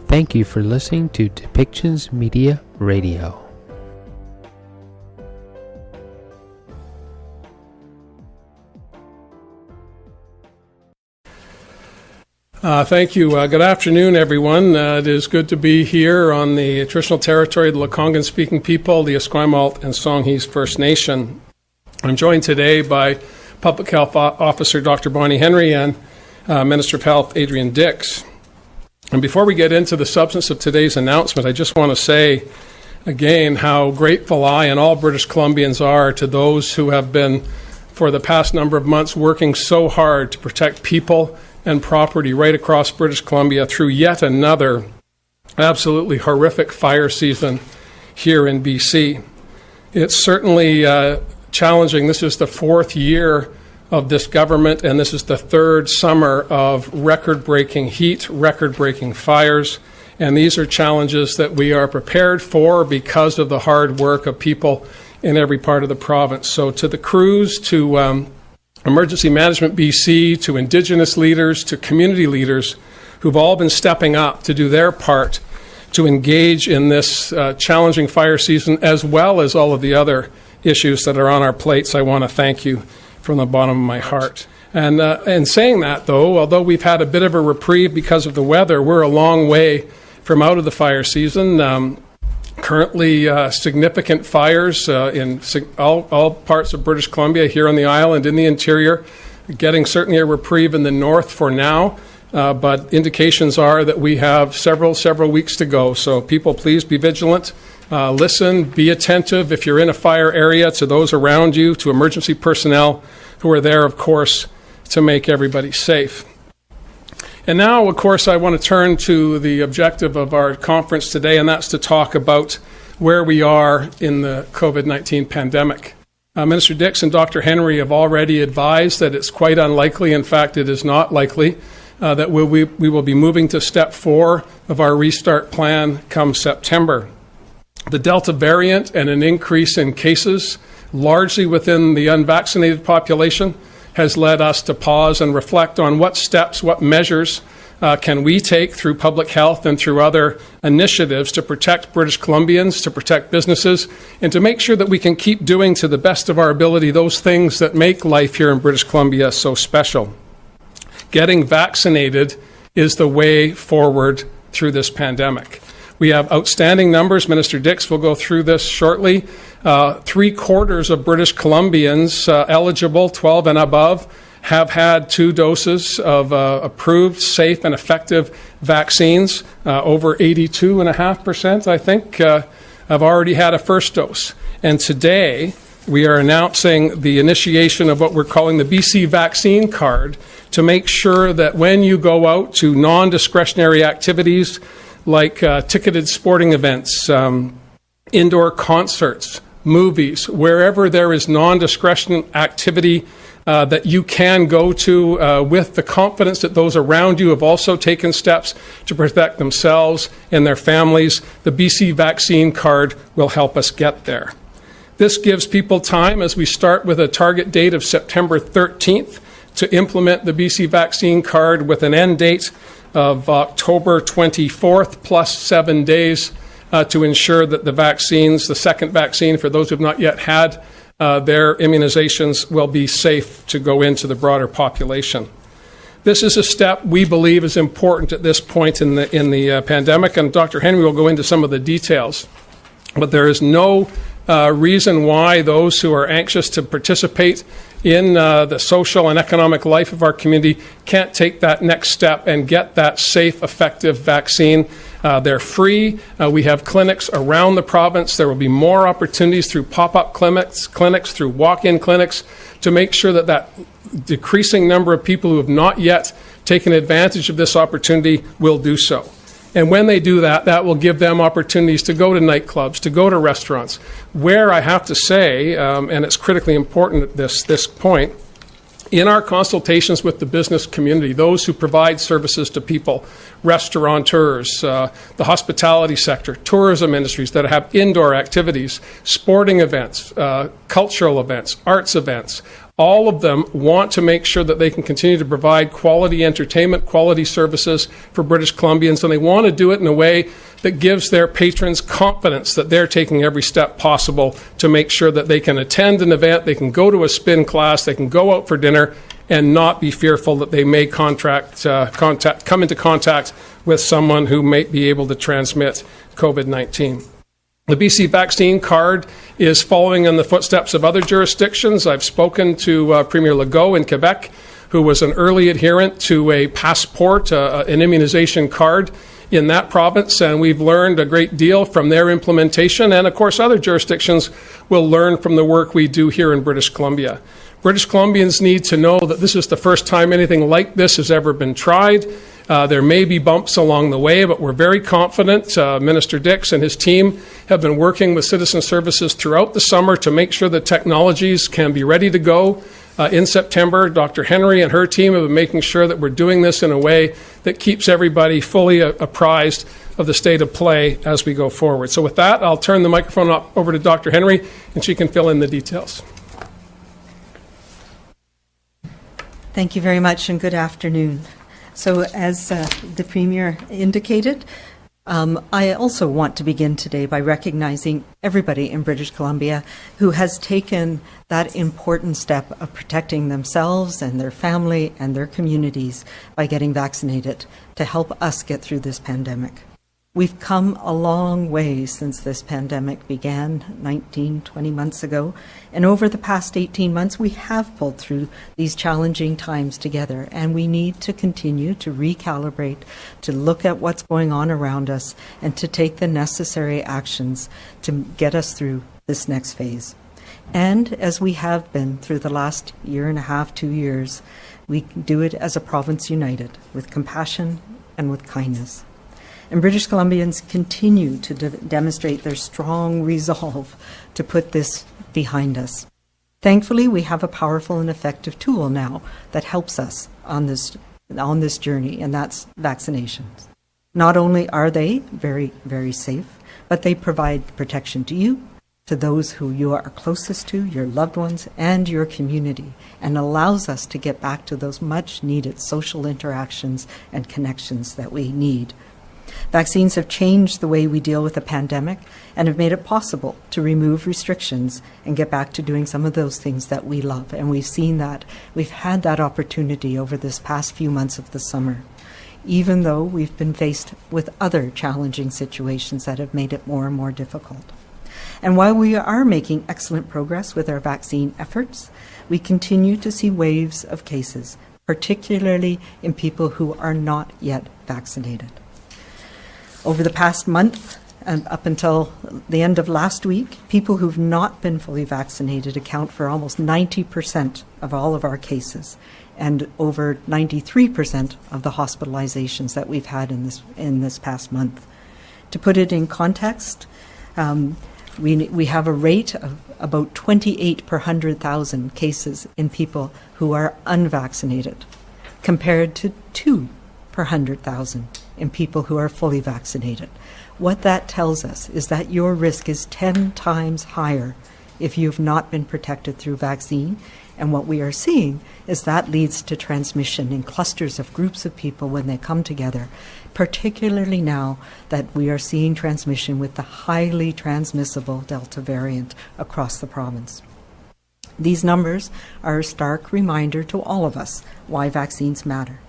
Thank you for listening to Depictions Media Radio. Thank you. Good afternoon, everyone. It is good to be here on the traditional territory of the Lekwungen-speaking people, the Esquimalt and Songhees First Nation. I'm joined today by Public Health Officer Dr. Bonnie Henry and Minister of Health Adrian Dix. And before we get into the substance of today's announcement, I just want to say again how grateful I and all British Columbians are to those who have been, for the past number of months, working so hard to protect people and property right across British Columbia through yet another absolutely horrific fire season here in BC. It's certainly challenging. This is the fourth year of this government, and this is the third summer of record-breaking heat, record-breaking fires, and these are challenges that we are prepared for because of the hard work of people in every part of the province. So to the crews, to Emergency Management BC, to Indigenous leaders, to community leaders who've all been stepping up to do their part to engage in this challenging fire season, as well as all of the other issues that are on our plates. I want to thank you from the bottom of my heart. And saying that, though, although we've had a bit of a reprieve because of the weather, we're a long way from out of the fire season. Currently, significant fires in all parts of British Columbia, here on the island, in the interior, getting certainly a reprieve in the north for now, but indications are that we have several weeks to go. So people, please be vigilant, listen, be attentive if you're in a fire area, to those around you, to emergency personnel who are there, of course, to make everybody safe. And now, of course, I want to turn to the objective of our conference today, and that's to talk about where we are in the COVID-19 pandemic. Minister Dix and Dr. Henry have already advised that it's quite unlikely, in fact, it is not likely, that we will be moving to step 4 of our restart plan come September. The Delta variant and an increase in cases, largely within the unvaccinated population, has led us to pause and reflect on what steps, what measures can we take through public health and through other initiatives to protect British Columbians, to protect businesses, and to make sure that we can keep doing, to the best of our ability, those things that make life here in British Columbia so special. Getting vaccinated is the way forward through this pandemic. We have outstanding numbers. Minister Dix will go through this shortly. 3/4 of British Columbians eligible, 12 and above, have had 2 doses of approved, safe, and effective vaccines. Over 82.5%, I think, have already had a first dose. And today, we are announcing the initiation of what we're calling the BC Vaccine Card, to make sure that when you go out to non-discretionary activities like ticketed sporting events, indoor concerts, movies, wherever there is non-discretionary activity that you can go to with the confidence that those around you have also taken steps to protect themselves and their families, the BC Vaccine Card will help us get there. This gives people time, as we start with a target date of September 13th, to implement the BC Vaccine Card with an end date of October 24th, plus 7 days to ensure that the vaccines, the second vaccine for those who have not yet had their immunizations, will be safe to go into the broader population. This is a step we believe is important at this point in the pandemic, and Dr. Henry will go into some of the details. But there is no reason why those who are anxious to participate in the social and economic life of our community can't take that next step and get that safe, effective vaccine. They're free. We have clinics around the province. There will be more opportunities through pop-up clinics, through walk-in clinics, to make sure that that decreasing number of people who have not yet taken advantage of this opportunity will do so. And when they do that, that will give them opportunities to go to nightclubs, to go to restaurants, where I have to say, and it's critically important at this point, in our consultations with the business community, those who provide services to people, restaurateurs, the hospitality sector, tourism industries that have indoor activities, sporting events, cultural events, arts events, all of them want to make sure that they can continue to provide quality entertainment, quality services for British Columbians, and they want to do it in a way that gives their patrons confidence that they're taking every step possible to make sure that they can attend an event, they can go to a spin class, they can go out for dinner, and not be fearful that they may come into contact with someone who may be able to transmit COVID-19. The BC vaccine card is following in the footsteps of other jurisdictions. I've spoken to Premier Legault in Quebec, who was an early adherent to a passport, an immunization card in that province, and we've learned a great deal from their implementation. And of course, other jurisdictions will learn from the work we do here in British Columbia. British Columbians need to know that this is the first time anything like this has ever been tried. There may be bumps along the way, but we're very confident. Minister Dix and his team have been working with citizen services throughout the summer to make sure the technologies can be ready to go. In September, Dr. Henry and her team have been making sure that we're doing this in a way that keeps everybody fully apprised of the state of play as we go forward. So with that, I'll turn the microphone over to Dr. Henry, and she can fill in the details. Thank you very much, and good afternoon. So as the Premier indicated, I also want to begin today by recognizing everybody in British Columbia who has taken that important step of protecting themselves and their family and their communities by getting vaccinated to help us get through this pandemic. We've come a long way since this pandemic began 20 months ago, and over the past 18 months we have pulled through these challenging times together, and we need to continue to recalibrate, to look at what's going on around us, and to take the necessary actions to get us through this next phase. And as we have been through the last year and a half, 2 years, we do it as a province united, with compassion and with kindness. And British Columbians continue to demonstrate their strong resolve to put this behind us. Thankfully, we have a powerful and effective tool now that helps us on this journey, and that's vaccinations. Not only are they very, very safe, but they provide protection to you, to those who you are closest to, your loved ones, and your community, and allows us to get back to those much-needed social interactions and connections that we need. Vaccines have changed the way we deal with the pandemic and have made it possible to remove restrictions and get back to doing some of those things that we love. And we've seen that. We've had that opportunity over this past few months of the summer, even though we've been faced with other challenging situations that have made it more and more difficult. And while we are making excellent progress with our vaccine efforts, we continue to see waves of cases, particularly in people who are not yet vaccinated. Over the past month and up until the end of last week, people who've not been fully vaccinated account for almost 90% of all of our cases and over 93% of the hospitalizations that we've had in this past month. To put it in context, we have a rate of about 28 per 100,000 cases in people who are unvaccinated, compared to 2 per 100,000 in people who are fully vaccinated. What that tells us is that your risk is 10 times higher if you've not been protected through vaccine. And what we are seeing is that leads to transmission in clusters of groups of people when they come together, particularly now that we are seeing transmission with the highly transmissible Delta variant across the province. These numbers are a stark reminder to all of us why vaccines matter.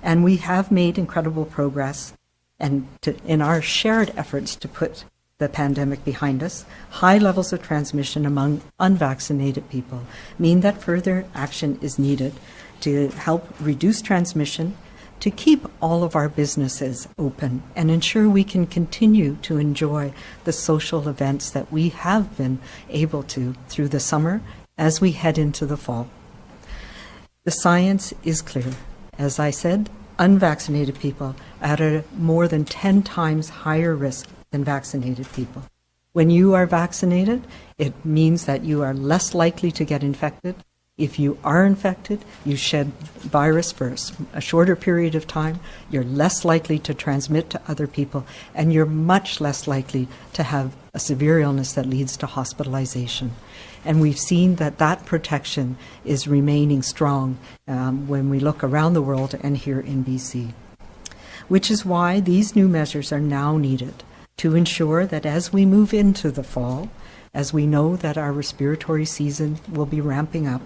And we have made incredible progress in our shared efforts to put the pandemic behind us. High levels of transmission among unvaccinated people mean that further action is needed to help reduce transmission, to keep all of our businesses open, and ensure we can continue to enjoy the social events that we have been able to through the summer as we head into the fall. The science is clear. As I said, unvaccinated people are at a more than 10 times higher risk than vaccinated people. When you are vaccinated, it means that you are less likely to get infected, If you are infected, you shed virus for a shorter period of time, you're less likely to transmit to other people, and you're much less likely to have a severe illness that leads to hospitalization. And we've seen that that protection is remaining strong when we look around the world and here in BC. Which is why these new measures are now needed to ensure that as we move into the fall, as we know that our respiratory season will be ramping up,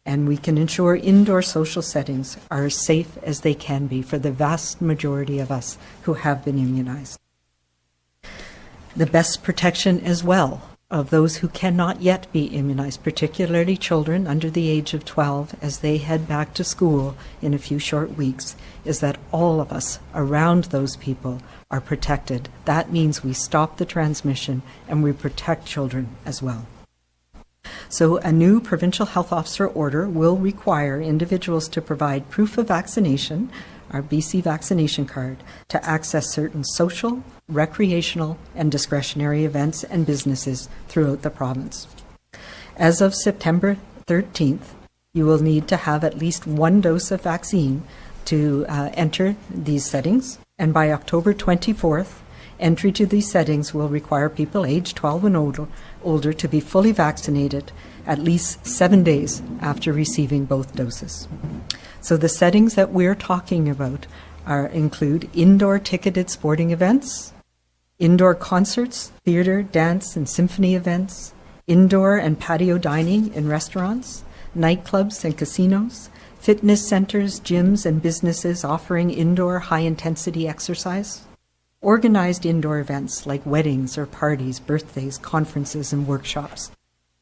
and we can ensure indoor social settings are as safe as they can be for the vast majority of us who have been immunized. The best protection as well of those who cannot yet be immunized, particularly children under the age of 12, as they head back to school in a few short weeks, is that all of us around those people are protected. That means we stop the transmission and we protect children as well. So a new provincial health officer order will require individuals to provide proof of vaccination, our BC vaccination card, to access certain social, recreational, and discretionary events and businesses throughout the province. As of September 13th, you will need to have at least one dose of vaccine to enter these settings, and by October 24th, entry to these settings will require people aged 12 and older to be fully vaccinated at least 7 days after receiving both doses. So the settings that we're talking about include indoor ticketed sporting events, indoor concerts, theater, dance, and symphony events, indoor and patio dining in restaurants, nightclubs and casinos, fitness centers, gyms, and businesses offering indoor high-intensity exercise, organized indoor events like weddings or parties, birthdays, conferences, and workshops,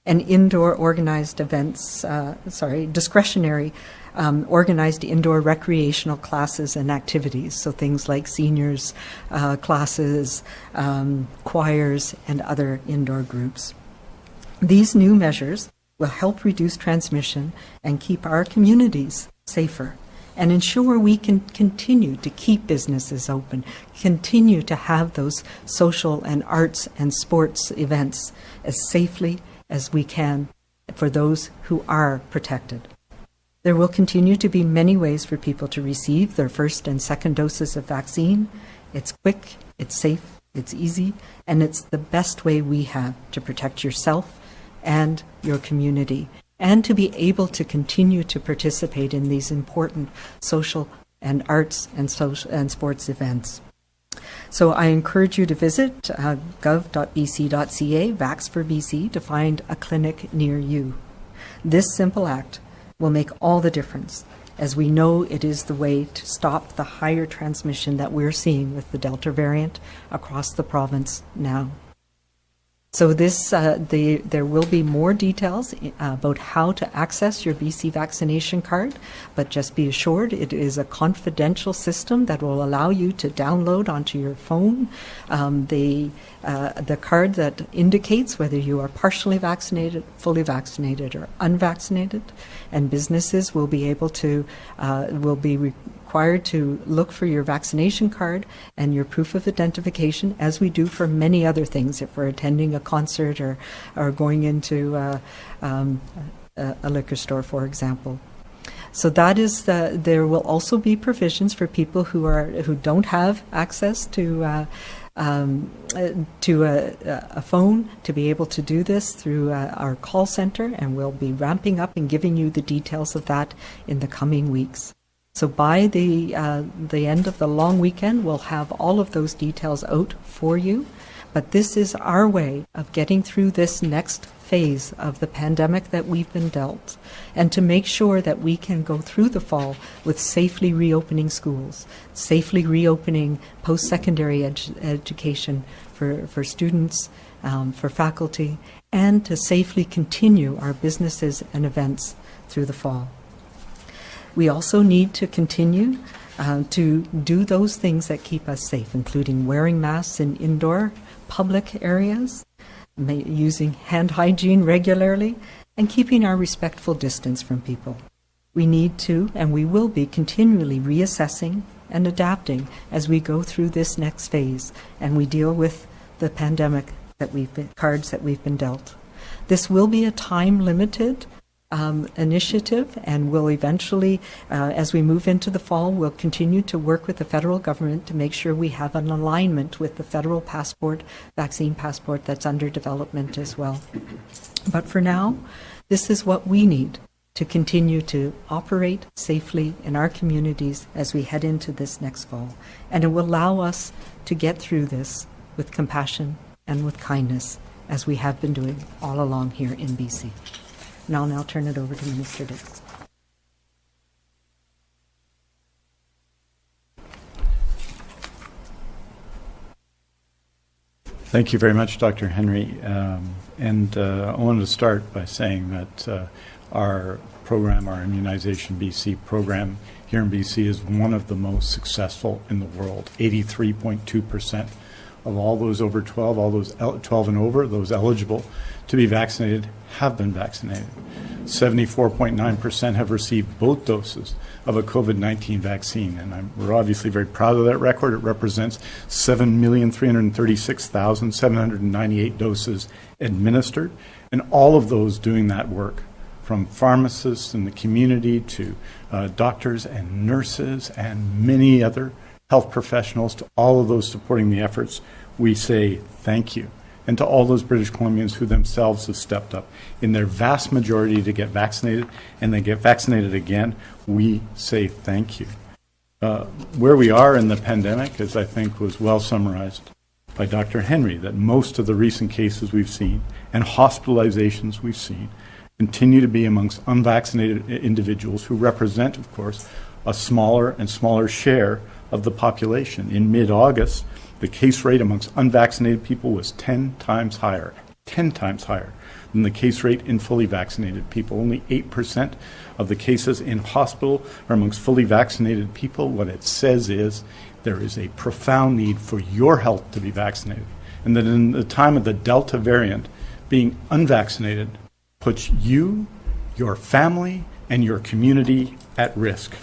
and indoor organized events, discretionary organized indoor recreational classes and activities, so things like seniors classes, choirs, and other indoor groups. These new measures will help reduce transmission and keep our communities safer, and ensure we can continue to keep businesses open, continue to have those social and arts and sports events as safely as we can for those who are protected. There will continue to be many ways for people to receive their first and second doses of vaccine. It's quick, it's safe, it's easy, and it's the best way we have to protect yourself and your community, and to be able to continue to participate in these important social and arts and sports events. So I encourage you to visit gov.bc.ca, Vax for BC, to find a clinic near you. This simple act will make all the difference, as we know it is the way to stop the higher transmission that we're seeing with the Delta variant across the province now. So there will be more details about how to access your BC vaccination card, but just be assured it is a confidential system that will allow you to download onto your phone the card that indicates whether you are partially vaccinated, fully vaccinated, or unvaccinated, and businesses will be able to required to look for your vaccination card and your proof of identification, as we do for many other things if we're attending a concert or going into a liquor store, for example. So that is there will also be provisions for people who don't have access to a phone to be able to do this through our call center, and we'll be ramping up and giving you the details of that in the coming weeks. So by the end of the long weekend, we'll have all of those details out for you. But this is our way of getting through this next phase of the pandemic that we've been dealt, and to make sure that we can go through the fall with safely reopening schools, safely reopening post-secondary education for students, for faculty, and to safely continue our businesses and events through the fall. We also need to continue to do those things that keep us safe, including wearing masks in indoor public areas, using hand hygiene regularly, and keeping our respectful distance from people. We need to, and we will be, continually reassessing and adapting as we go through this next phase and we deal with the pandemic cards that we've been dealt. This will be a time-limited initiative, and we'll eventually, as we move into the fall, we'll continue to work with the federal government to make sure we have an alignment with the federal vaccine passport that's under development as well. But for now, this is what we need to continue to operate safely in our communities as we head into this next fall. And it will allow us to get through this with compassion and with kindness, as we have been doing all along here in BC. And I'll now turn it over to Minister Dix. Thank you very much, Dr. Henry. I wanted to start by saying that our program, our Immunization BC program here in BC, is one of the most successful in the world. 83.2% of all those over 12, all those 12 and over, those eligible to be vaccinated, have been vaccinated. 74.9% have received both doses of a COVID-19 vaccine, and we're obviously very proud of that record. It represents 7,336,798 doses administered, and all of those doing that work, from pharmacists in the community to doctors and nurses and many other health professionals, to all of those supporting the efforts, we say thank you. And to all those British Columbians who themselves have stepped up in their vast majority to get vaccinated, and they get vaccinated again, we say thank you. Where we are in the pandemic, as I think was well summarized by Dr. Henry, that most of the recent cases we've seen and hospitalizations we've seen continue to be amongst unvaccinated individuals who represent, of course, a smaller and smaller share of the population. In mid-August, the case rate amongst unvaccinated people was 10 times higher than the case rate in fully vaccinated people. Only 8% of the cases in hospital are amongst fully vaccinated people. What it says is there is a profound need for your health to be vaccinated, and that in the time of the Delta variant, being unvaccinated puts you, your family, and your community at risk.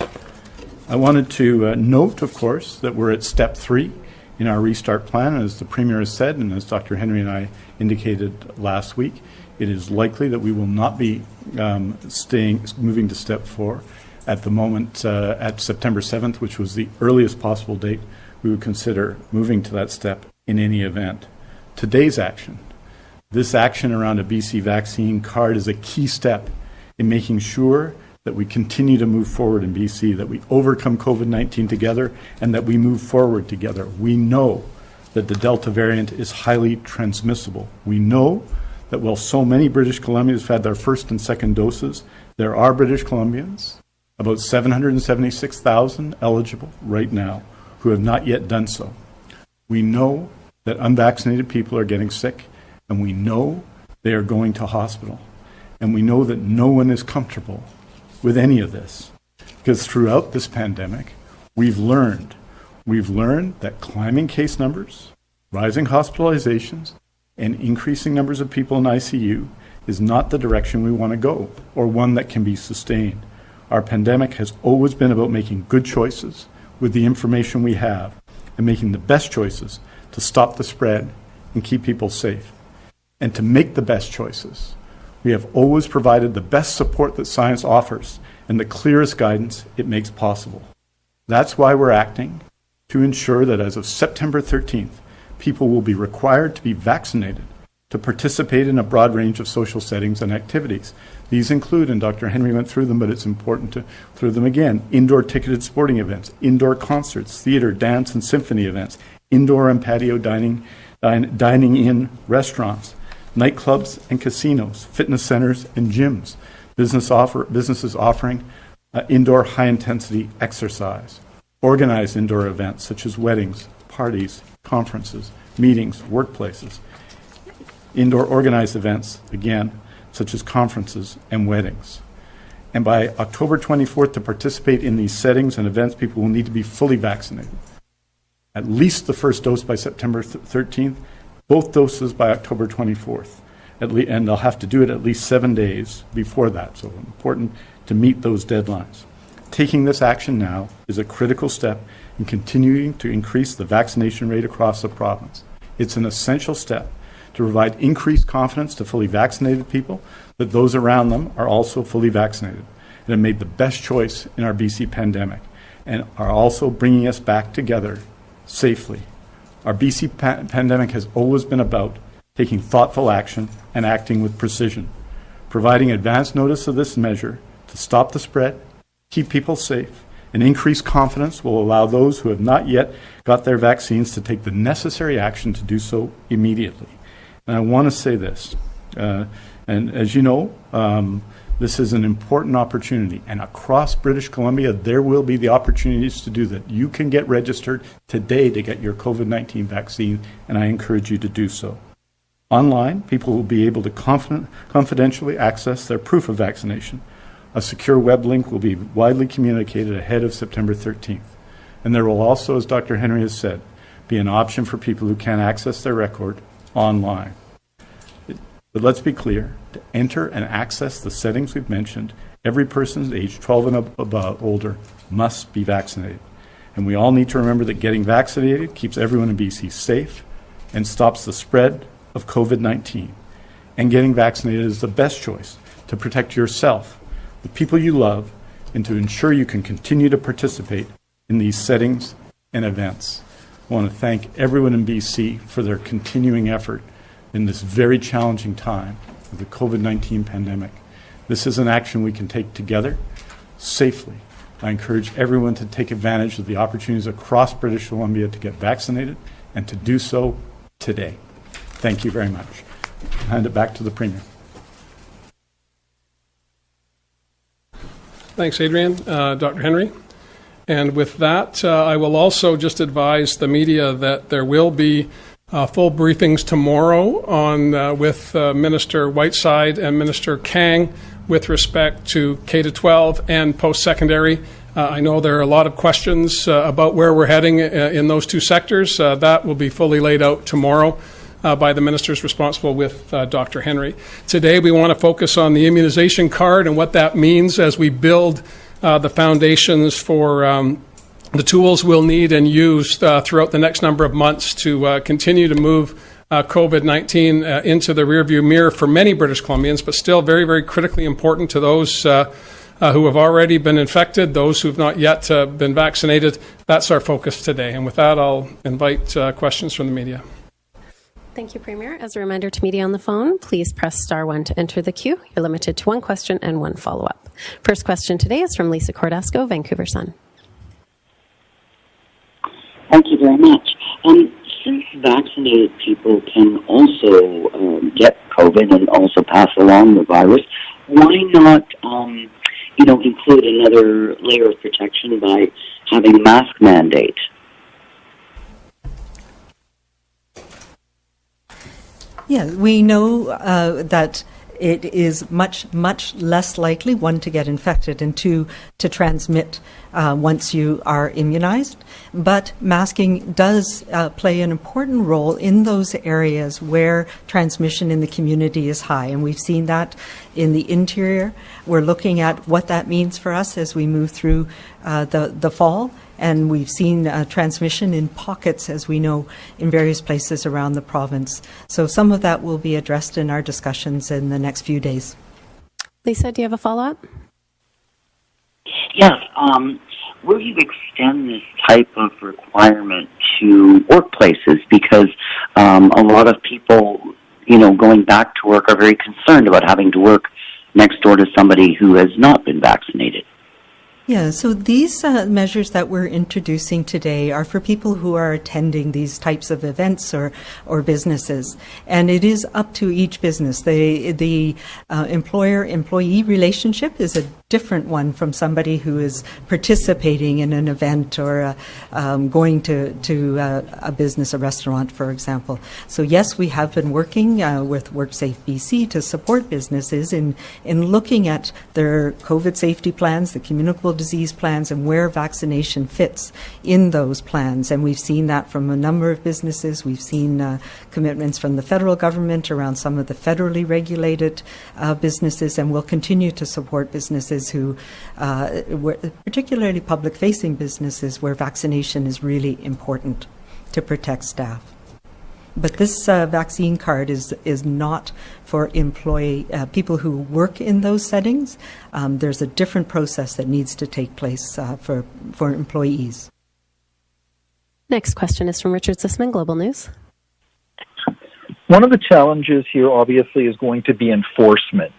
I wanted to note, of course, that we're at step 3 in our restart plan. As the Premier has said, and as Dr. Henry and I indicated last week, it is likely that we will not be moving to step 4 at the moment at September 7th, which was the earliest possible date we would consider moving to that step in any event. Today's action, this action around a BC vaccine card, is a key step in making sure that we continue to move forward in BC, that we overcome COVID-19 together, and that we move forward together. We know that the Delta variant is highly transmissible. We know that while so many British Columbians have had their first and second doses, there are British Columbians, about 776,000 eligible right now, who have not yet done so. We know that unvaccinated people are getting sick, and we know they are going to hospital. And we know that no one is comfortable with any of this, because throughout this pandemic, we've learned that climbing case numbers, rising hospitalizations, and increasing numbers of people in ICU is not the direction we want to go, or one that can be sustained. Our pandemic has always been about making good choices with the information we have, and making the best choices to stop the spread and keep people safe. And to make the best choices, we have always provided the best support that science offers and the clearest guidance it makes possible. That's why we're acting to ensure that as of September 13th, people will be required to be vaccinated to participate in a broad range of social settings and activities. These include, and Dr. Henry went through them, but it's important to through them again, indoor ticketed sporting events, indoor concerts, theater, dance, and symphony events, indoor and patio dining in restaurants, nightclubs and casinos, fitness centers and gyms, businesses offering indoor high-intensity exercise, organized indoor events such as weddings, parties, conferences, meetings, workplaces, indoor organized events, again, such as conferences and weddings. And by October 24th, to participate in these settings and events, people will need to be fully vaccinated. At least the first dose by September 13th, both doses by October 24th. And they'll have to do it at least 7 days before that. So important to meet those deadlines. Taking this action now is a critical step in continuing to increase the vaccination rate across the province. It's an essential step to provide increased confidence to fully vaccinated people that those around them are also fully vaccinated and have made the best choice in our BC pandemic and are also bringing us back together safely. Our BC pandemic has always been about taking thoughtful action and acting with precision. Providing advance notice of this measure to stop the spread, keep people safe, and increase confidence will allow those who have not yet got their vaccines to take the necessary action to do so immediately. And I want to say this, and as you know, this is an important opportunity, and across British Columbia there will be the opportunities to do that. You can get registered today to get your COVID-19 vaccine, and I encourage you to do so. Online, people will be able to confidentially access their proof of vaccination. A secure web link will be widely communicated ahead of September 13th. And there will also, as Dr. Henry has said, be an option for people who can't access their record online. But let's be clear, to enter and access the settings we've mentioned, every person aged 12 and older must be vaccinated. And we all need to remember that getting vaccinated keeps everyone in BC safe and stops the spread of COVID-19. And getting vaccinated is the best choice to protect yourself, the people you love, and to ensure you can continue to participate in these settings and events. I want to thank everyone in BC for their continuing effort in this very challenging time of the COVID-19 pandemic. This is an action we can take together safely. I encourage everyone to take advantage of the opportunities across British Columbia to get vaccinated and to do so today. Thank you very much. I'll hand it back to the Premier. Thanks, Adrian. Dr. Henry. And with that, I will also just advise the media that there will be full briefings tomorrow on with Minister Whiteside and Minister Kang with respect to K-12 and post-secondary. I know there are a lot of questions about where we're heading in those two sectors. That will be fully laid out tomorrow by the ministers responsible with Dr. Henry. Today we want to focus on the immunization card and what that means as we build the foundations for the tools we'll need and use throughout the next number of months to continue to move COVID-19 into the rearview mirror for many British Columbians, but still very, very critically important to those who have already been infected, those who have not yet been vaccinated. That's our focus today. And with that, I'll invite questions from the media. Thank you, Premier. As a reminder to media on the phone, please press *1 to enter the queue. You're limited to one question and one follow-up. First question today is from Lisa Cordasco, Vancouver Sun. Thank you very much. Since vaccinated people can also get COVID and also pass along the virus, why not, include another layer of protection by having a mask mandate? Yeah, we know that it is much, much less likely, one, to get infected, and two, to transmit once you are immunized. But masking does play an important role in those areas where transmission in the community is high. And we've seen that in the interior. We're looking at what that means for us as we move through the fall. And we've seen transmission in pockets, as we know, in various places around the province. So some of that will be addressed in our discussions in the next few days. Lisa, do you have a follow-up? Yes. Will you extend this type of requirement to workplaces? Because a lot of people, going back to work are very concerned about having to work next door to somebody who has not been vaccinated. Yeah, so these measures that we're introducing today are for people who are attending these types of events or businesses. And it is up to each business. The employer-employee relationship is a different one from somebody who is participating in an event or going to a business, a restaurant, for example. So yes, we have been working with WorkSafe BC to support businesses in looking at their COVID safety plans, the communicable disease plans, and where vaccination fits in those plans. And we've seen that from a number of businesses. We've seen commitments from the federal government around some of the federally regulated businesses, and we'll continue to support businesses who, particularly public-facing businesses, where vaccination is really important to protect staff. But this vaccine card is not for people who work in those settings. There's a different process that needs to take place for employees. Next question is from Richard Sisman, Global News. One of the challenges here, obviously, is going to be enforcement.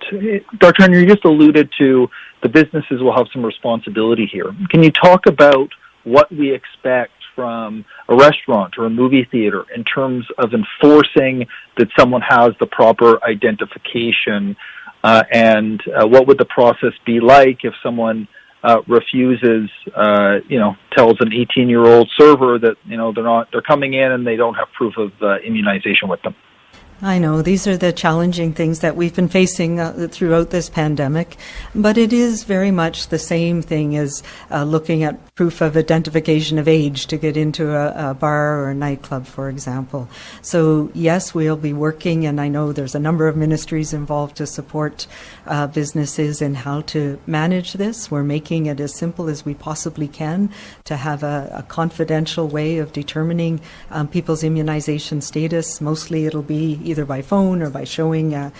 Dr. Henry, you just alluded to the businesses will have some responsibility here. Can you talk about what we expect from a restaurant or a movie theater in terms of enforcing that someone has the proper identification, and what would the process be like if someone refuses, tells an 18-year-old server that, they're coming in and they don't have proof of immunization with them? I know, these are the challenging things that we've been facing throughout this pandemic, but it is very much the same thing as looking at proof of identification of age to get into a bar or a nightclub, for example. So yes, we'll be working, and I know there's a number of ministries involved to support businesses in how to manage this. We're making it as simple as we possibly can to have a confidential way of determining people's immunization status. Mostly it'll be either by phone or by showing a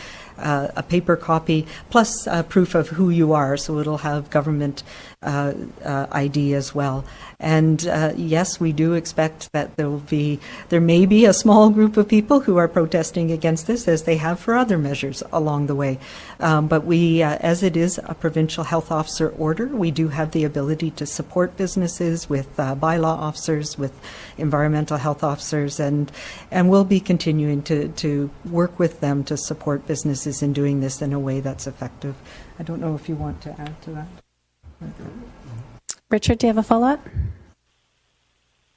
paper copy, plus proof of who you are, so it'll have government ID as well. And yes, we do expect that there may be a small group of people who are protesting against this, as they have for other measures along the way. But we, as it is a provincial health officer order, we do have the ability to support businesses with bylaw officers, with environmental health officers, and we'll be continuing to work with them to support businesses in doing this in a way that's effective. I don't know if you want to add to that. Richard, do you have a follow-up?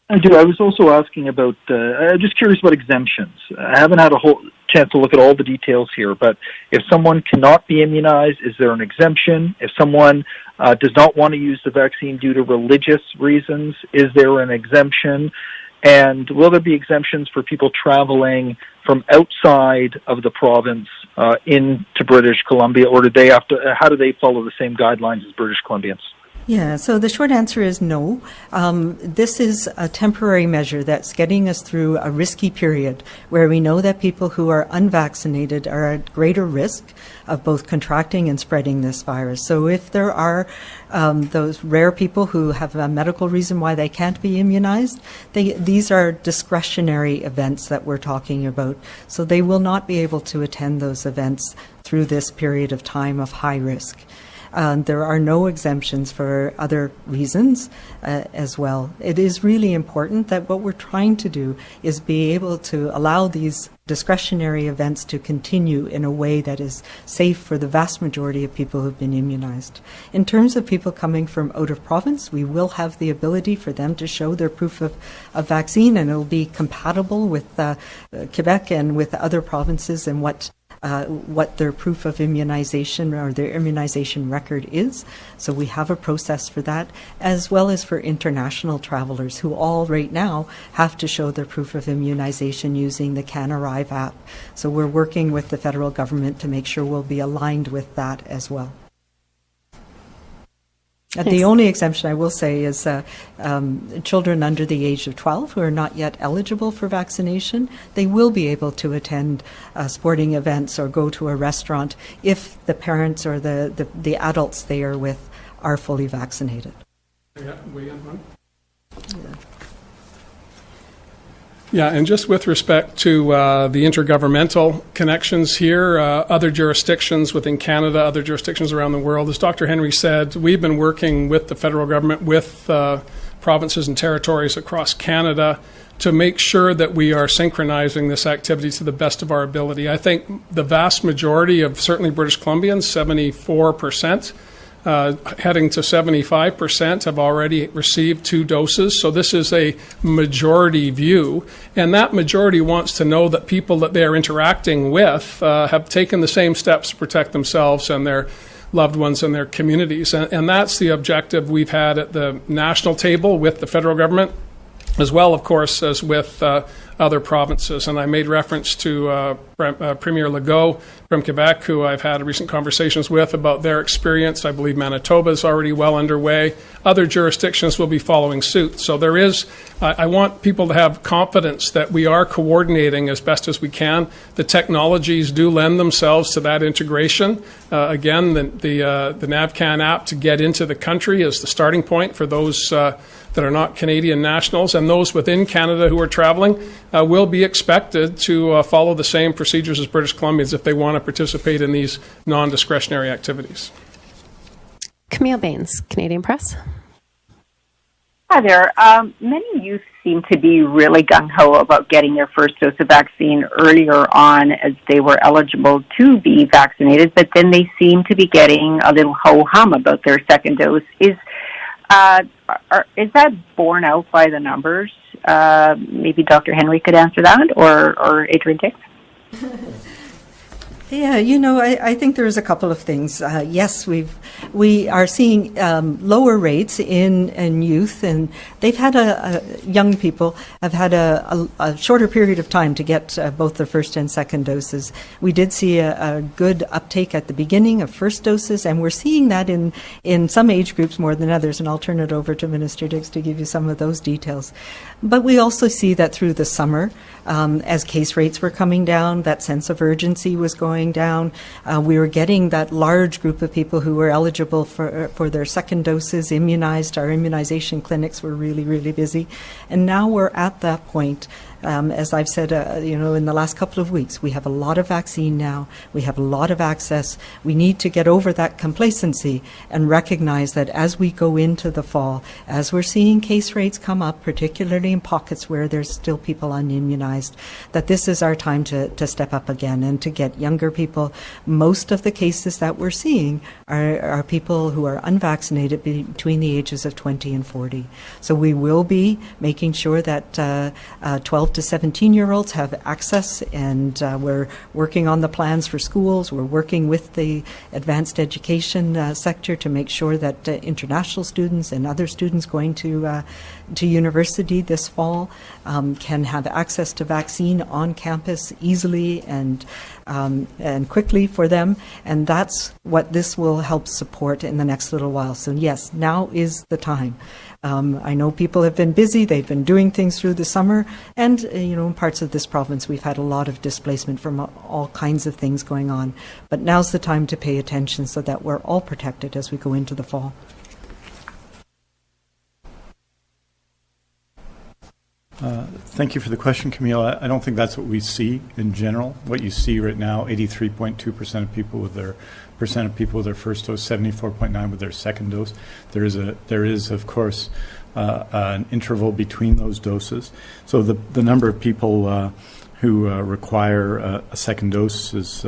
I do. I was also asking about, I'm just curious about exemptions. I haven't had a whole chance to look at all the details here, but if someone cannot be immunized, is there an exemption? If someone does not want to use the vaccine due to religious reasons, is there an exemption? And will there be exemptions for people traveling from outside of the province into British Columbia, or how do they follow the same guidelines as British Columbians? Yeah, so the short answer is no. This is a temporary measure that's getting us through a risky period where we know that people who are unvaccinated are at greater risk of both contracting and spreading this virus. So if there are those rare people who have a medical reason why they can't be immunized, these are discretionary events that we're talking about. So they will not be able to attend those events through this period of time of high risk. There are no exemptions for other reasons as well. It is really important that what we're trying to do is be able to allow these discretionary events to continue in a way that is safe for the vast majority of people who've been immunized. In terms of people coming from out of province, we will have the ability for them to show their proof of vaccine, and it will be compatible with Quebec and with other provinces and what their proof of immunization or their immunization record is. So we have a process for that, as well as for international travelers who all right now have to show their proof of immunization using the Can Arrive app. So we're working with the federal government to make sure we'll be aligned with that as well. The only exemption I will say is children under the age of 12 who are not yet eligible for vaccination. They will be able to attend sporting events or go to a restaurant if the parents or the adults they are with are fully vaccinated. Yeah, and just with respect to the intergovernmental connections here, other jurisdictions within Canada, other jurisdictions around the world, as Dr. Henry said, we've been working with the federal government, with provinces and territories across Canada to make sure that we are synchronizing this activity to the best of our ability. I think the vast majority of certainly British Columbians, 74%, heading to 75%, have already received 2 doses. So this is a majority view. And that majority wants to know that people that they're interacting with have taken the same steps to protect themselves and their loved ones and their communities. And that's the objective we've had at the national table with the federal government, as well, of course, as with other provinces. And I made reference to Premier Legault from Quebec, who I've had recent conversations with about their experience. I believe Manitoba is already well underway. Other jurisdictions will be following suit. So there is, I want people to have confidence that we are coordinating as best as we can. The technologies do lend themselves to that integration. Again, the NavCan app to get into the country is the starting point for those that are not Canadian nationals, and those within Canada who are traveling will be expected to follow the same procedures as British Columbians if they want to participate in these non-discretionary activities. Camille Baines, Canadian Press. Hi there. Many youth seem to be really gung-ho about getting their first dose of vaccine earlier on as they were eligible to be vaccinated, but then they seem to be getting a little ho-hum about their second dose. Is that borne out by the numbers? Maybe Dr. Henry could answer that, or Adrian Dix? Yeah, I think there's a couple of things. Yes, we are seeing lower rates in youth, and they've had young people have had a shorter period of time to get both the first and second doses. We did see a good uptake at the beginning of first doses, and we're seeing that in some age groups more than others, and I'll turn it over to Minister Dix to give you some of those details. But we also see that through the summer, as case rates were coming down, that sense of urgency was going down. We were getting that large group of people who were eligible for their second doses immunized. Our immunization clinics were really, really busy. And now we're at that point. As I've said, in the last couple of weeks, we have a lot of vaccine now. We have a lot of access. We need to get over that complacency and recognize that as we go into the fall, as we're seeing case rates come up, particularly in pockets where there's still people unimmunized, that this is our time to step up again and to get younger people. Most of the cases that we're seeing are people who are unvaccinated between the ages of 20 and 40. So we will be making sure that 12 to 17-year-olds have access, and we're working on the plans for schools. We're working with the advanced education sector to make sure that international students and other students going to university this fall can have access to vaccine on campus easily and quickly for them, and that's what this will help support in the next little while. So yes, now is the time. I know people have been busy. They've been doing things through the summer, and in parts of this province we've had a lot of displacement from all kinds of things going on. But now's the time to pay attention so that we're all protected as we go into the fall. Thank you for the question, Camille. I don't think that's what we see in general. What you see right now, 83.2% of people with their first dose, 74.9% with their second dose. There is of course an interval between those doses. So the number of people who require a second dose is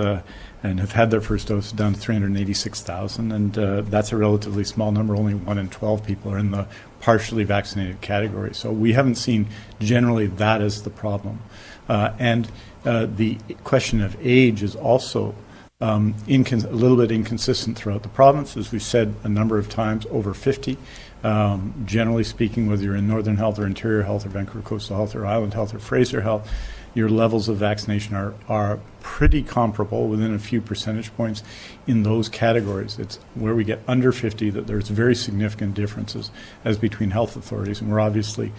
and have had their first dose down to 386,000, and that's a relatively small number. Only 1 in 12 people are in the partially vaccinated category. So we haven't seen generally that as the problem. And the question of age is also a little bit inconsistent throughout the province. As we've said a number of times, over 50. Generally speaking, whether you're in Northern Health or Interior Health or Vancouver Coastal Health or Island Health or Fraser Health, your levels of vaccination are pretty comparable, within a few percentage points in those categories. It's where we get under 50 that there's very significant differences as between health authorities, and we're obviously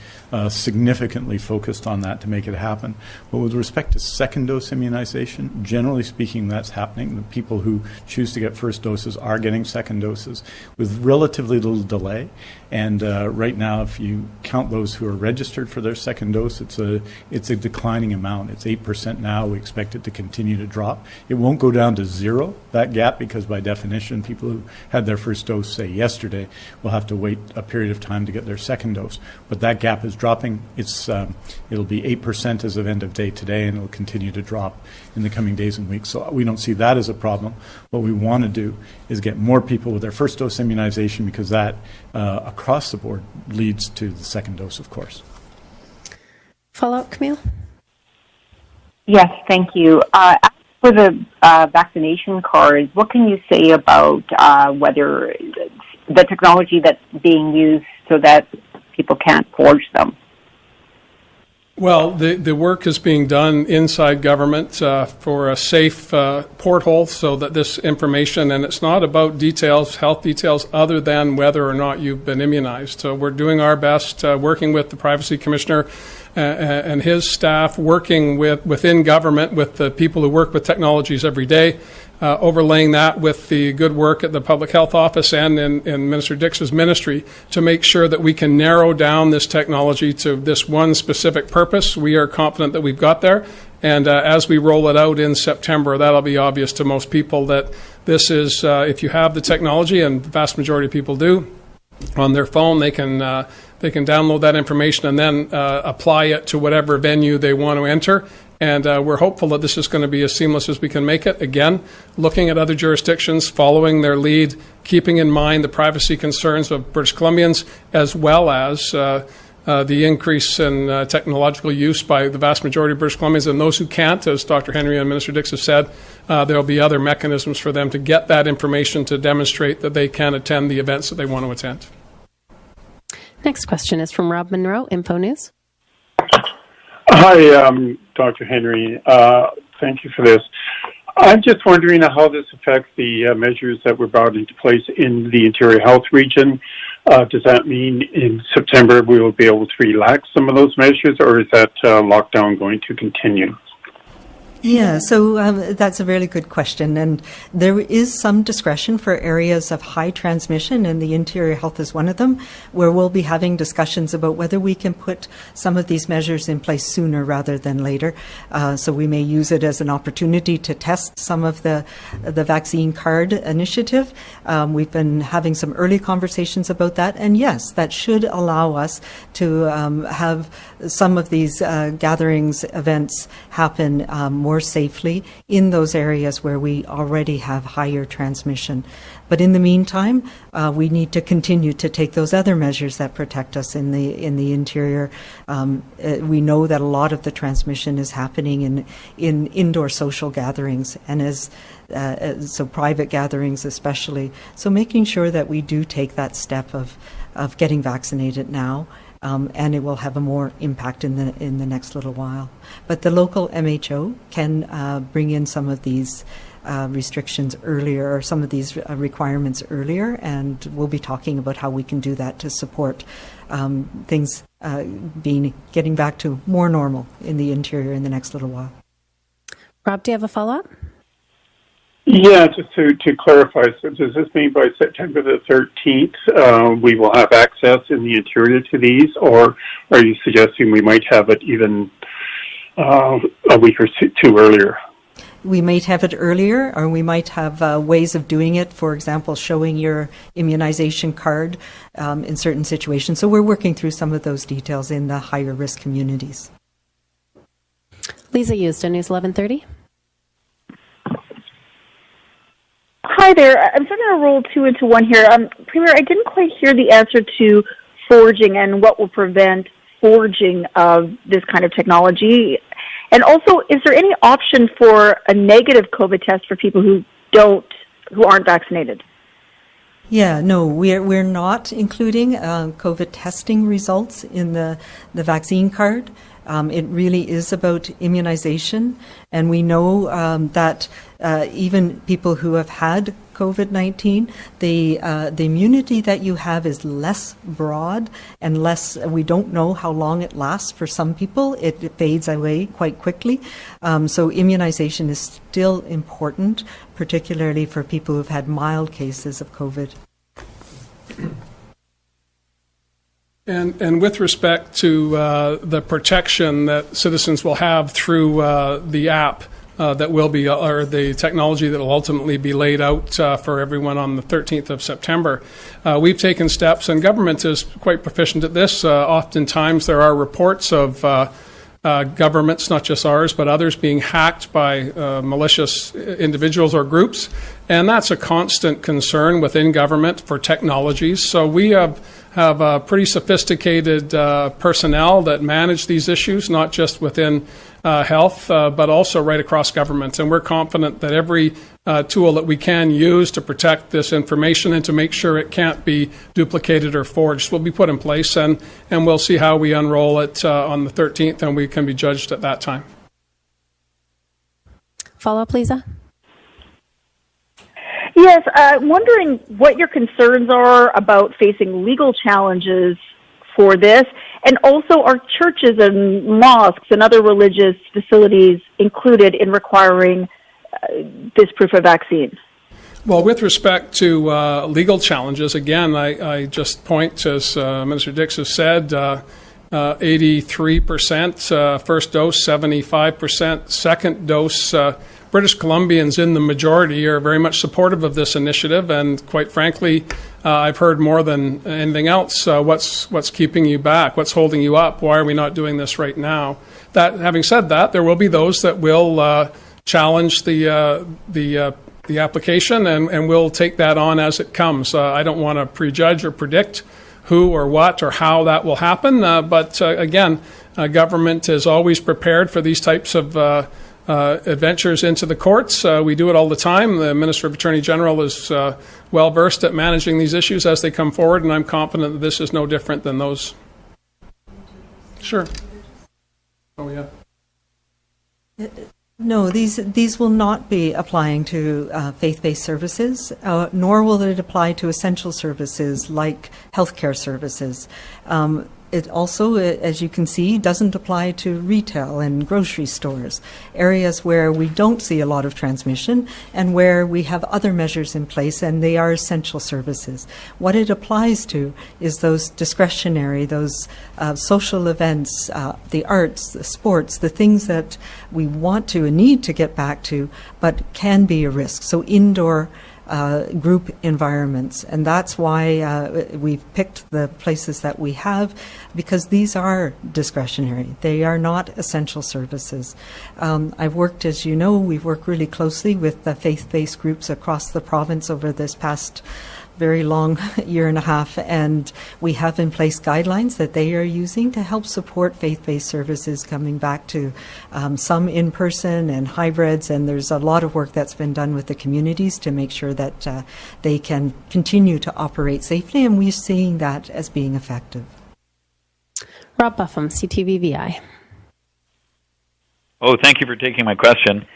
significantly focused on that to make it happen. But with respect to second dose immunization, generally speaking, that's happening. The people who choose to get first doses are getting second doses with relatively little delay. And right now, if you count those who are registered for their second dose, it's a declining amount. It's 8% now. We expect it to continue to drop. It won't go down to zero, that gap, because by definition, people who had their first dose, say, yesterday, will have to wait a period of time to get their second dose. But that gap is dropping. It'll be 8% as of end of day today, and it'll continue to drop in the coming days and weeks. So we don't see that as a problem. What we want to do is get more people with their first dose immunization, because that, across the board, leads to the second dose, of course. Follow-up, Camille? Yes, thank you. For the vaccination cards, what can you say about whether the technology that's being used so that people can't forge them? Well, the work is being done inside government for a safe porthole so that this information, and it's not about details, health details, other than whether or not you've been immunized. So we're doing our best, working with the Privacy Commissioner and his staff, working within government with the people who work with technologies every day, overlaying that with the good work at the Public Health Office and in Minister Dix's ministry to make sure that we can narrow down this technology to this one specific purpose. We are confident that we've got there. And as we roll it out in September, that'll be obvious to most people that this is, if you have the technology, and the vast majority of people do, on their phone, they can download that information and then apply it to whatever venue they want to enter. And we're hopeful that this is going to be as seamless as we can make it. Again, looking at other jurisdictions, following their lead, keeping in mind the privacy concerns of British Columbians, as well as the increase in technological use by the vast majority of British Columbians. And those who can't, as Dr. Henry and Minister Dix have said, there will be other mechanisms for them to get that information to demonstrate that they can attend the events that they want to attend. Next question is from Rob Monroe, Info News. Hi, Dr. Henry. Thank you for this. I'm just wondering how this affects the measures that were brought into place in the Interior Health Region. Does that mean in September we will be able to relax some of those measures, or is that lockdown going to continue? Yeah, so that's a really good question. And there is some discretion for areas of high transmission, and the Interior Health is one of them, where we'll be having discussions about whether we can put some of these measures in place sooner rather than later. So we may use it as an opportunity to test some of the vaccine card initiative. We've been having some early conversations about that. And yes, that should allow us to have some of these gatherings, events happen more safely in those areas where we already have higher transmission. But in the meantime, we need to continue to take those other measures that protect us in the interior. We know that a lot of the transmission is happening in indoor social gatherings, and so private gatherings especially. So making sure that we do take that step of getting vaccinated now. And it will have a more impact in the next little while. But the local MHO can bring in some of these restrictions earlier, or some of these requirements earlier, and we'll be talking about how we can do that to support things getting back to more normal in the interior in the next little while. Rob, do you have a follow-up? Yeah, just to clarify, so does this mean by September the 13th we will have access in the interior to these, or are you suggesting we might have it even a week or two earlier? We might have it earlier, or we might have ways of doing it, for example, showing your immunization card in certain situations. So we're working through some of those details in the higher risk communities. Lisa Euston, News 1130. Hi there. I'm trying to roll two into one here. Premier, I didn't quite hear the answer to forging and what will prevent forging of this kind of technology. And also, is there any option for a negative COVID test for people who aren't vaccinated? Yeah, no, we're not including COVID testing results in the vaccine card. It really is about immunization, and we know that even people who have had COVID-19, the immunity that you have is less broad and less. We don't know how long it lasts. For some people, it fades away quite quickly. So immunization is still important, particularly for people who've had mild cases of COVID. And with respect to the protection that citizens will have through the app that will be, or the technology that will ultimately be laid out for everyone on the 13th of September, we've taken steps, and government is quite proficient at this. Oftentimes there are reports of governments, not just ours, but others being hacked by malicious individuals or groups. And that's a constant concern within government for technologies. So we have pretty sophisticated personnel that manage these issues, not just within health, but also right across government. And we're confident that every tool that we can use to protect this information and to make sure it can't be duplicated or forged will be put in place. And we'll see how we unroll it on the 13th, and we can be judged at that time. Follow-up, Lisa? Yes, wondering what your concerns are about facing legal challenges for this, and also are churches and mosques and other religious facilities included in requiring this proof of vaccine? Well, with respect to legal challenges, again, I just point, as Minister Dix has said, 83% first dose, 75% second dose. British Columbians in the majority are very much supportive of this initiative, and quite frankly, I've heard more than anything else, what's keeping you back? What's holding you up? Why are we not doing this right now? That, having said that, there will be those that will challenge the application, and we'll take that on as it comes. I don't want to prejudge or predict who or what or how that will happen, but again, government is always prepared for these types of adventures into the courts. We do it all the time. The Minister of Attorney General is well versed at managing these issues as they come forward, and I'm confident that this is no different than those. Sure. Oh, yeah. No, these will not be applying to faith-based services, nor will it apply to essential services like healthcare services. It also, as you can see, doesn't apply to retail and grocery stores, areas where we don't see a lot of transmission and where we have other measures in place, and they are essential services. What it applies to is those discretionary, those social events, the arts, the sports, the things that we want to and need to get back to, but can be a risk. So indoor group environments, and that's why we've picked the places that we have, because these are discretionary. They are not essential services. I've worked, as you know, we've worked really closely with the faith-based groups across the province over this past very long year and a half, and we have in place guidelines that they are using to help support faith-based services coming back to some in-person and hybrids, and there's a lot of work that's been done with the communities to make sure that they can continue to operate safely, and we're seeing that as being effective. Rob Buffum, CTVVI. Oh, thank you for taking my question.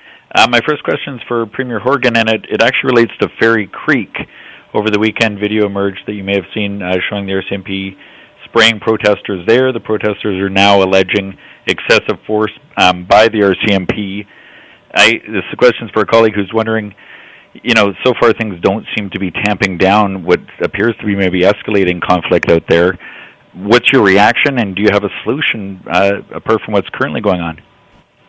My first question is for Premier Horgan, and it actually relates to Fairy Creek. Over the weekend, video emerged that you may have seen showing the RCMP spraying protesters there. The protesters are now alleging excessive force by the RCMP. This question is for a colleague who's wondering, so far things don't seem to be tamping down what appears to be maybe escalating conflict out there. What's your reaction, and do you have a solution apart from what's currently going on?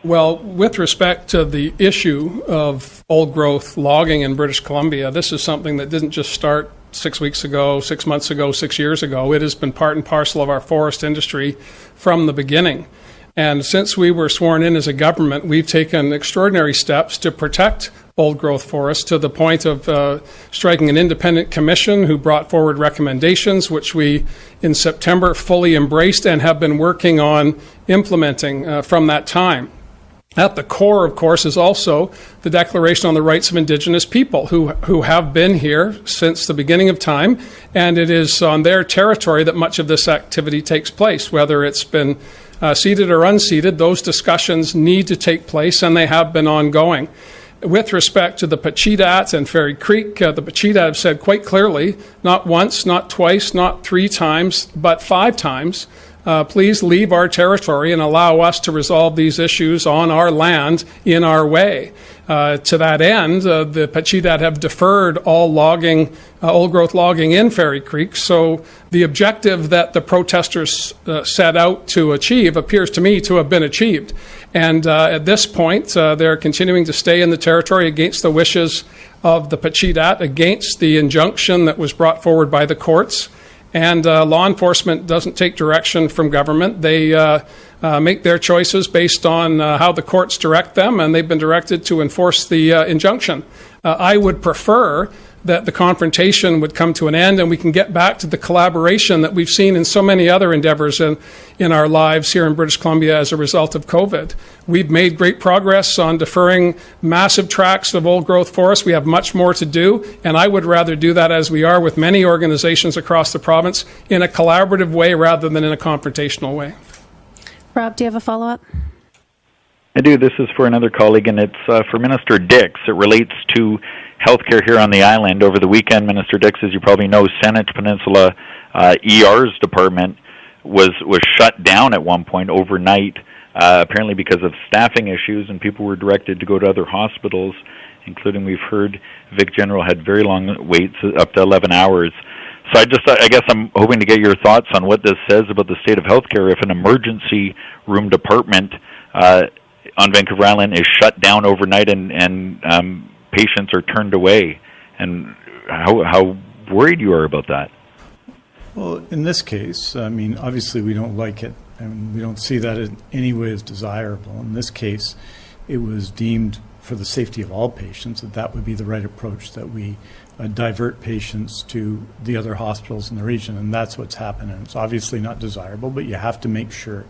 Well, with respect to the issue of old-growth logging in British Columbia, this is something that didn't just start 6 weeks ago, 6 months ago, 6 years ago. It has been part and parcel of our forest industry from the beginning. And since we were sworn in as a government, we've taken extraordinary steps to protect old-growth forests, to the point of striking an independent commission who brought forward recommendations, which we, in September, fully embraced and have been working on implementing from that time. At the core, of course, is also the Declaration on the Rights of Indigenous People who have been here since the beginning of time, and it is on their territory that much of this activity takes place. Whether it's been ceded or unceded, those discussions need to take place, and they have been ongoing. With respect to the Pacheedaht and Fairy Creek, the Pacheedaht have said quite clearly, not once, not twice, not 3 times, but 5 times, please leave our territory and allow us to resolve these issues on our land in our way. To that end, the Pacheedaht have deferred all logging, old-growth logging in Fairy Creek. So the objective that the protesters set out to achieve appears to me to have been achieved. And at this point, they're continuing to stay in the territory against the wishes of the Pacheedaht, against the injunction that was brought forward by the courts. And law enforcement doesn't take direction from government. They make their choices based on how the courts direct them, and they've been directed to enforce the injunction. I would prefer that the confrontation would come to an end and we can get back to the collaboration that we've seen in so many other endeavors in our lives here in British Columbia as a result of COVID. We've made great progress on deferring massive tracts of old-growth forests. We have much more to do, and I would rather do that, as we are with many organizations across the province, in a collaborative way rather than in a confrontational way. Rob, do you have a follow-up? I do. This is for another colleague, and it's for Minister Dix. It relates to healthcare here on the island. Over the weekend, Minister Dix, as you probably know, Saanich Peninsula ER's department was shut down at one point overnight, apparently because of staffing issues, and people were directed to go to other hospitals, including, we've heard, Vic General had very long waits, up to 11 hours. So I guess I'm hoping to get your thoughts on what this says about the state of healthcare if an emergency room department on Vancouver Island is shut down overnight and patients are turned away, and how worried you are about that. Well, in this case, I mean, obviously we don't like it, and we don't see that in any way as desirable. In this case, it was deemed for the safety of all patients that would be the right approach, that we divert patients to the other hospitals in the region, and that's what's happened. And it's obviously not desirable, but you have to make sure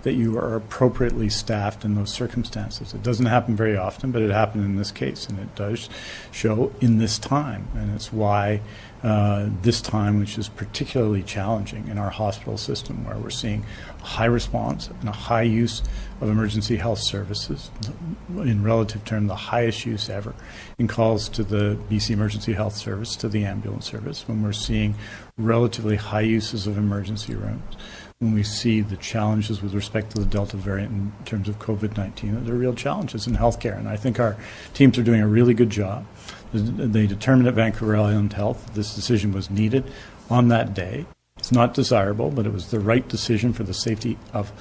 that you are appropriately staffed in those circumstances. It doesn't happen very often, but it happened in this case, and it does show in this time. And it's why this time, which is particularly challenging in our hospital system, where we're seeing a high response and a high use of emergency health services, in relative term, the highest use ever in calls to the BC Emergency Health Service, to the ambulance service, when we're seeing relatively high uses of emergency rooms, when we see the challenges with respect to the Delta variant in terms of COVID-19, there are real challenges in healthcare. And I think our teams are doing a really good job. They determined at Vancouver Island Health this decision was needed on that day. It's not desirable, but it was the right decision for the safety of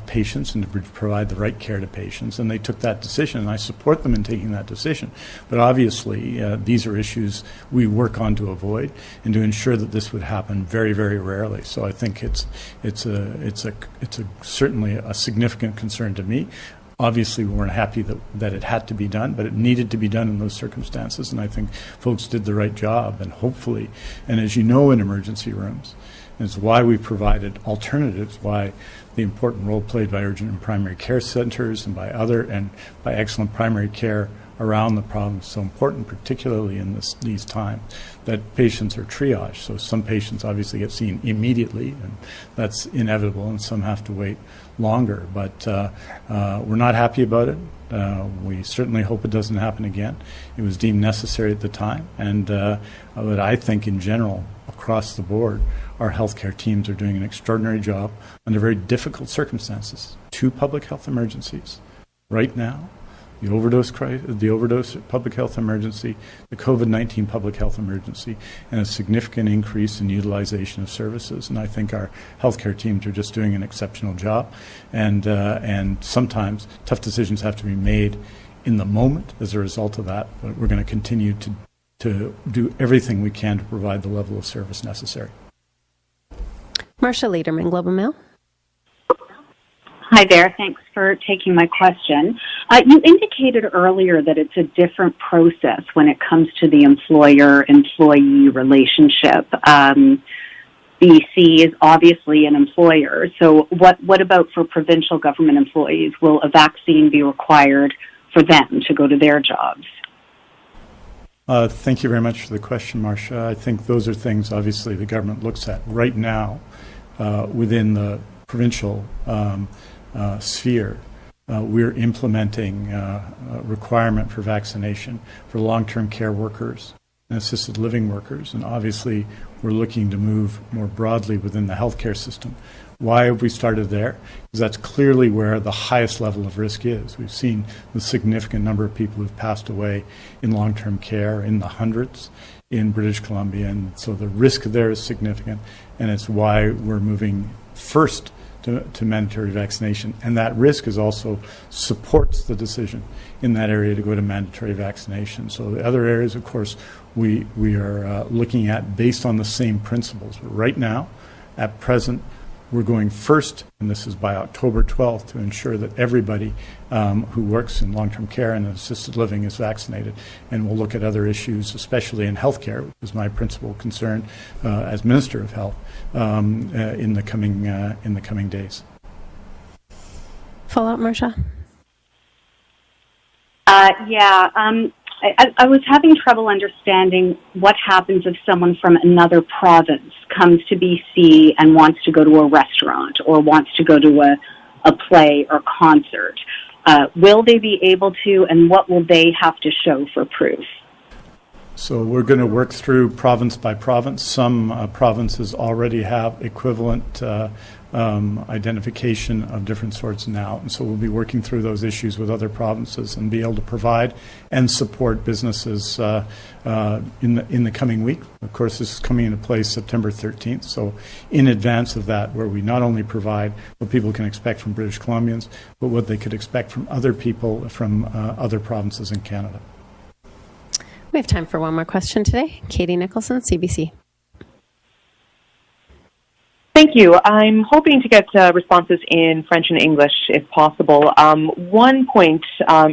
patients and to provide the right care to patients. And they took that decision, and I support them in taking that decision. But obviously, these are issues we work on to avoid and to ensure that this would happen very, very rarely. So I think it's certainly a significant concern to me. Obviously, we weren't happy that it had to be done, but it needed to be done in those circumstances, and I think folks did the right job. And hopefully, and as you know, in emergency rooms, it's why we provided alternatives, why the important role played by urgent and primary care centers and by excellent primary care around the province is so important, particularly in these times, that patients are triaged. So some patients obviously get seen immediately, and that's inevitable, and some have to wait longer. But we're not happy about it. We certainly hope it doesn't happen again. It was deemed necessary at the time, and but I think in general, across the board, our healthcare teams are doing an extraordinary job under very difficult circumstances. 2 public health emergencies right now: the overdose public health emergency, the COVID-19 public health emergency, and a significant increase in utilization of services. And I think our healthcare teams are just doing an exceptional job. And sometimes tough decisions have to be made in the moment as a result of that. But we're going to continue to do everything we can to provide the level of service necessary. Marcia Lederman, Global Mail. Hi there. Thanks for taking my question. You indicated earlier that it's a different process when it comes to the employer-employee relationship. BC is obviously an employer. So what about for provincial government employees? Will a vaccine be required for them to go to their jobs? Thank you very much for the question, Marcia. I think those are things, obviously, the government looks at right now within the provincial sphere. We're implementing a requirement for vaccination for long-term care workers and assisted living workers, and obviously we're looking to move more broadly within the healthcare system. Why have we started there? Because that's clearly where the highest level of risk is. We've seen the significant number of people who've passed away in long-term care in the hundreds in British Columbia, and so the risk there is significant, and it's why we're moving first to mandatory vaccination. And that risk is also supports the decision in that area to go to mandatory vaccination. So the other areas, of course, we are looking at based on the same principles. But right now, at present, we're going first, and this is by October 12th, to ensure that everybody who works in long-term care and assisted living is vaccinated. And we'll look at other issues, especially in healthcare, which is my principal concern as Minister of Health in the coming days. Follow up, Marcia? I was having trouble understanding what happens if someone from another province comes to BC and wants to go to a restaurant or wants to go to a play or concert. Will they be able to, and what will they have to show for proof? So we're going to work through province by province. Some provinces already have equivalent identification of different sorts now. And so we'll be working through those issues with other provinces and be able to provide and support businesses in the coming week. Of course, this is coming into place September 13th. So in advance of that, where we not only provide what people can expect from British Columbians, but what they could expect from other people from other provinces in Canada. We have time for one more question today. Katie Nicholson, CBC. Thank you. I'm hoping to get responses in French and English, if possible. One point,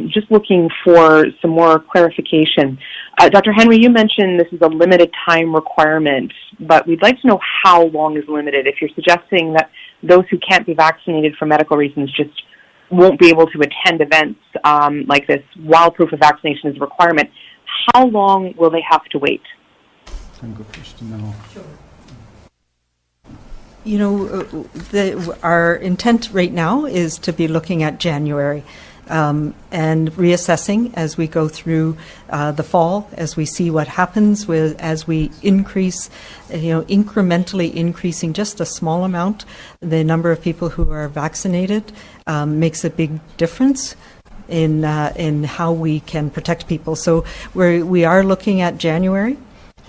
just looking for some more clarification. Dr. Henry, you mentioned this is a limited time requirement, but we'd like to know how long is limited. If you're suggesting that those who can't be vaccinated for medical reasons just won't be able to attend events like this while proof of vaccination is a requirement, how long will they have to wait? You know, our intent right now is to be looking at January and reassessing as we go through the fall, as we see what happens as we increase, incrementally increasing just a small amount. The number of people who are vaccinated makes a big difference in how we can protect people. So we are looking at January,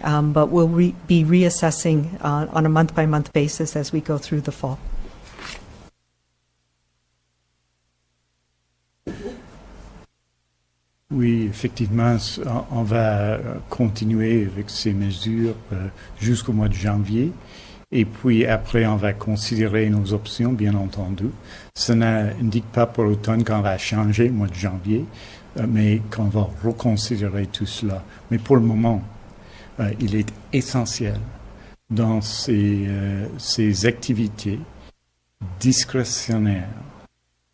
but we'll be reassessing on a month-by-month basis as we go through the fall. Oui, effectivement, on va continuer avec ces mesures jusqu'au mois de janvier. Et puis après, on va considérer nos options, bien entendu. Ça n'indique pas pour l'automne qu'on va changer au mois de janvier, mais qu'on va reconsidérer tout cela. Mais pour le moment, il est essentiel dans ces activités discrétionnaires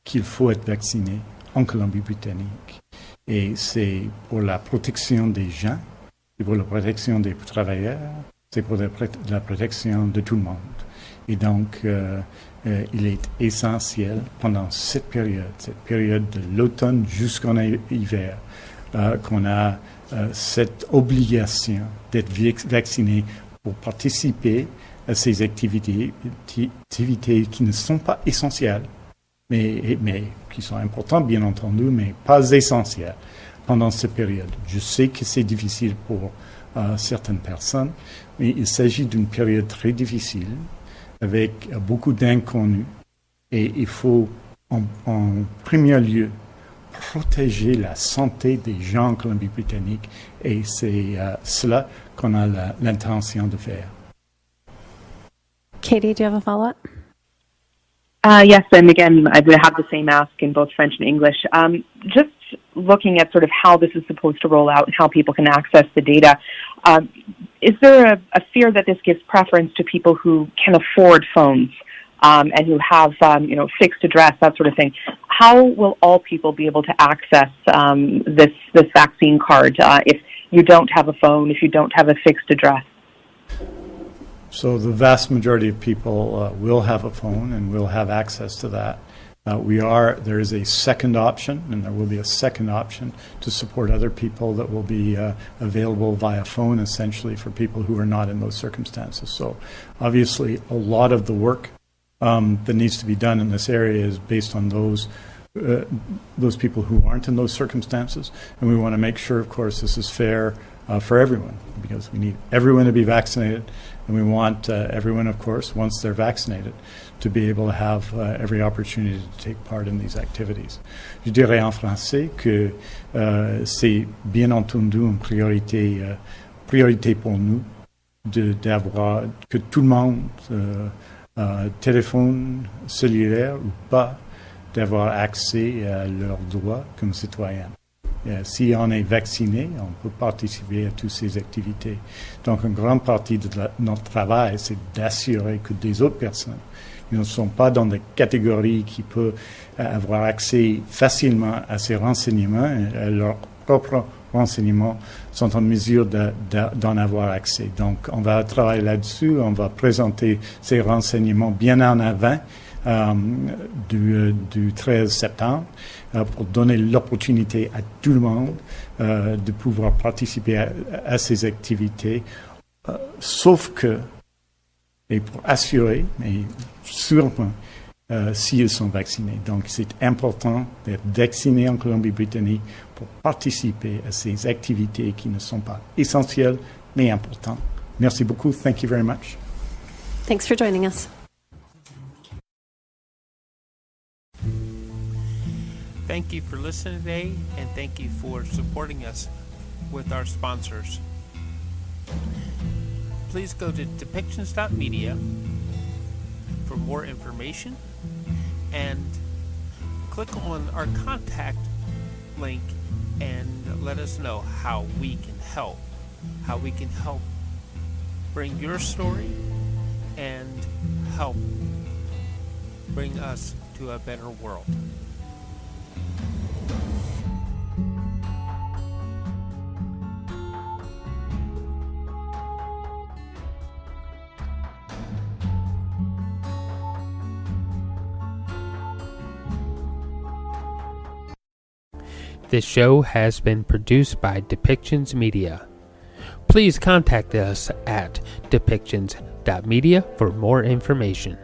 qu'il faut être vacciné en Colombie-Britannique. Et c'est pour la protection des gens, c'est pour la protection des travailleurs, c'est pour la protection de tout le monde. Et donc, il est essentiel pendant cette période de l'automne jusqu'en hiver, qu'on a cette obligation d'être vacciné pour participer à ces activités qui ne sont pas essentielles, mais qui sont importantes, bien entendu, mais pas essentielles pendant cette période. Je sais que c'est difficile pour certaines personnes, mais il s'agit d'une période très difficile avec beaucoup d'inconnus et il faut en premier lieu protéger la santé des gens en Colombie-Britannique et c'est cela qu'on a l'intention de faire. Katie, do you have a follow-up? Yes, and again, I would have the same ask in both French and English. Just looking at sort of how this is supposed to roll out and how people can access the data, is there a fear that this gives preference to people who can afford phones and who have, fixed address, that sort of thing? How will all people be able to access this vaccine card if you don't have a phone, if you don't have a fixed address? So the vast majority of people will have a phone and will have access to that. There is a second option, and there will be a second option to support other people that will be available via phone, essentially, for people who are not in those circumstances. So obviously, a lot of the work that needs to be done in this area is based on those people who aren't in those circumstances, and we want to make sure, of course, this is fair for everyone, because we need everyone to be vaccinated, and we want everyone, of course, once they're vaccinated, to be able to have every opportunity to take part in these activities. Je dirais en français que c'est bien entendu une priorité pour nous d'avoir que tout le monde, téléphone cellulaire ou pas, d'avoir accès à leurs droits comme citoyens. Si on est vacciné, on peut participer à toutes ces activités. Donc, une grande partie de notre travail, c'est d'assurer que des autres personnes qui ne sont pas dans des catégories qui peuvent avoir accès facilement à ces renseignements, à leurs propres renseignements, sont en mesure d'en avoir accès. Donc, on va travailler là-dessus, on va présenter ces renseignements bien en avant du 13 septembre pour donner l'opportunité à tout le monde de pouvoir participer à ces activités, sauf que, et pour assurer, mais sûrement, s'ils sont vaccinés. Donc, c'est important d'être vacciné en Colombie-Britannique pour participer à ces activités qui ne sont pas essentielles, mais importantes. Merci beaucoup. Thank you very much. Thanks for joining us. Thank you for listening today, and thank you for supporting us with our sponsors. Please go to depictions.media for more information and click on our contact link and let us know how we can help bring your story and help bring us to a better world. This show has been produced by Depictions Media. Please contact us at depictions.media for more information.